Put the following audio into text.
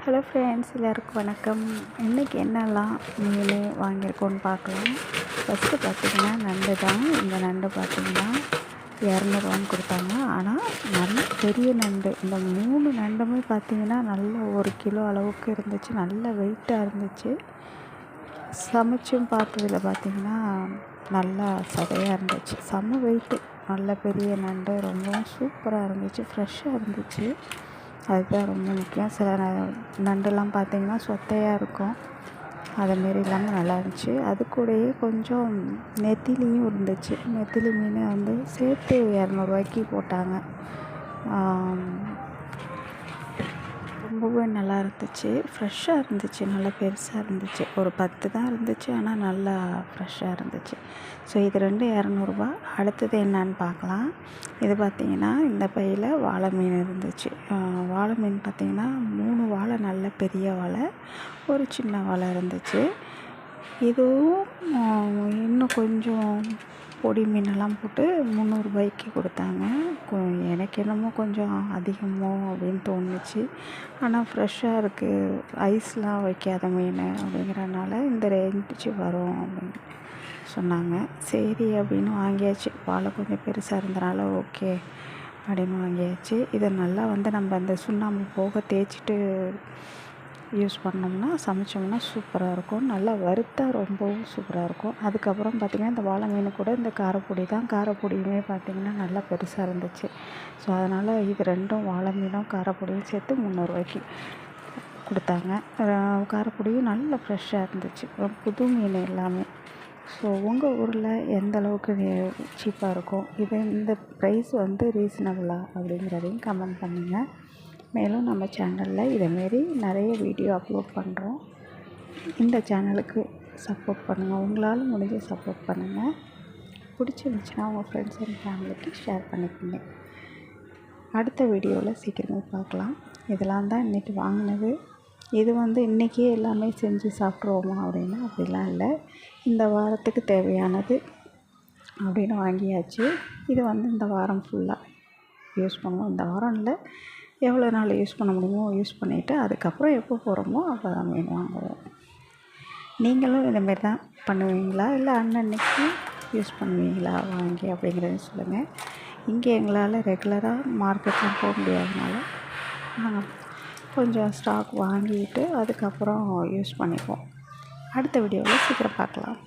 Hello friends, எல்லாருக்கும் வணக்கம். இன்றைக்கி என்னெல்லாம் மீன் வாங்கியிருக்கோன்னு பார்க்கலாம். ஃபஸ்ட்டு பார்த்திங்கன்னா நண்டு தான். இந்த நண்டு பார்த்திங்கன்னா 200 கொடுத்தாங்க. ஆனால் நல்ல பெரிய நண்டு. இந்த 3 நண்டுமே பார்த்திங்கன்னா நல்ல 1 கிலோ அளவுக்கு இருந்துச்சு. நல்ல வெயிட்டாக இருந்துச்சு. சமைச்சும் பார்த்ததில் பார்த்திங்கன்னா நல்லா சதையாக இருந்துச்சு. செம்ம வெயிட்டு. நல்ல பெரிய நண்டு, ரொம்பவும் சூப்பராக இருந்துச்சு. ஃப்ரெஷ்ஷாக இருந்துச்சு. அதுதான் ரொம்ப முக்கியம். சில நண்டுலாம் பார்த்திங்கன்னா சொத்தையாக இருக்கும். அதுமாரி இல்லாமல் நல்லா இருந்துச்சு. அது கூடயே கொஞ்சம் நெத்திலியும் இருந்துச்சு. நெத்திலி மீன் வந்து சேர்த்து 200 போட்டாங்க. ரொம்பவே நல்லா இருந்துச்சு. ஃப்ரெஷ்ஷாக இருந்துச்சு. நல்லா பெருசாக இருந்துச்சு. ஒரு 10 தான் இருந்துச்சு. ஆனால் நல்லா ஃப்ரெஷ்ஷாக இருந்துச்சு. ஸோ இது 200. அடுத்தது என்னான்னு பார்க்கலாம். இது பார்த்திங்கன்னா இந்த பையில் வாழை மீன் இருந்துச்சு. வாழை மீன் பார்த்திங்கன்னா 3 வாழை, நல்ல பெரிய வாழை, ஒரு சின்ன வாழை இருந்துச்சு. இதுவும் இன்னும் கொஞ்சம் பொடி மீனெல்லாம் போட்டு 300 கொடுத்தாங்க. எனக்கு என்னமோ கொஞ்சம் அதிகமோ அப்படின்னு தோணுச்சு. ஆனால் ஃப்ரெஷ்ஷாக இருக்குது, ஐஸ்லாம் வைக்காத மீன் அப்படிங்கிறனால இந்த ரேஞ்சு வரும் அப்படின்னு சொன்னாங்க. சரி அப்படின்னு வாங்கியாச்சு. வாழை கொஞ்சம் பெருசாக இருந்தனால ஓகே அப்படின்னு வாங்கியாச்சு. இதை நல்லா வந்து நம்ம அந்த சுண்ணாம்பு போக தேய்ச்சிட்டு யூஸ் பண்ணோம்னா, சமைச்சோம்னா சூப்பராக இருக்கும். நல்லா வறுத்தா ரொம்பவும் சூப்பராக இருக்கும். அதுக்கப்புறம் பார்த்திங்கன்னா இந்த வாழை மீன் கூட இந்த காரப்பொடி தான். காரப்பொடியுமே பார்த்திங்கன்னா நல்லா பெருசாக இருந்துச்சு. ஸோ அதனால் இது 2ம், வாழை மீனும் காரப்பொடியும் சேர்த்து 300 கொடுத்தாங்க. காரப்பொடியும் நல்ல ஃப்ரெஷ்ஷாக இருந்துச்சு. புது மீன் எல்லாமே. ஸோ உங்கள் ஊரில் எந்த அளவுக்கு சீப்பாக இருக்கும், இந்த ப்ரைஸ் வந்து ரீசனபிளா அப்படிங்கிறதையும் கமெண்ட் பண்ணுங்கள். மேலும் நம்ம சேனலில் இதேமாரி நிறைய வீடியோ அப்லோட் பண்ணுறோம். இந்த சேனலுக்கு சப்போர்ட் பண்ணுங்கள். உங்களால் முடிஞ்ச சப்போர்ட் பண்ணுங்கள். பிடிச்சிருந்துச்சுன்னா உங்கள் ஃப்ரெண்ட்ஸ் அண்ட் ஃபேமிலிக்கு ஷேர் பண்ணிக்கோங்க. அடுத்த வீடியோவில் சீக்கிரமே பார்க்கலாம். இதெல்லாம் தான் இன்றைக்கி வாங்கினது. இது வந்து இன்றைக்கே எல்லாமே செஞ்சு சாப்பிட்ருவோமா அப்படின்னா அப்படிலாம் இல்லை. இந்த வாரத்துக்கு தேவையானது அப்படின்னு வாங்கியாச்சு. இது வந்து இந்த வாரம் ஃபுல்லாக யூஸ் பண்ணுவோம். இந்த வாரம் இல்லை, எவ்வளோ நாள் யூஸ் பண்ண முடியுமோ யூஸ் பண்ணிவிட்டு அதுக்கப்புறம் எப்போ போகிறோமோ அப்போ தான் மீன் வாங்குவோம். நீங்களும் இந்தமாரி தான் பண்ணுவீங்களா, இல்லை அன்னன்னைக்கு யூஸ் பண்ணுவீங்களா வாங்கி அப்படிங்கிறத சொல்லுங்கள். இங்கே எங்களால் ரெகுலராக மார்க்கெட்லாம் போக முடியாதனால நாங்கள் கொஞ்சம் ஸ்டாக் வாங்கிட்டு அதுக்கப்புறம் யூஸ் பண்ணிப்போம். அடுத்த வீடியோவில் சீக்கிரம் பார்க்கலாம்.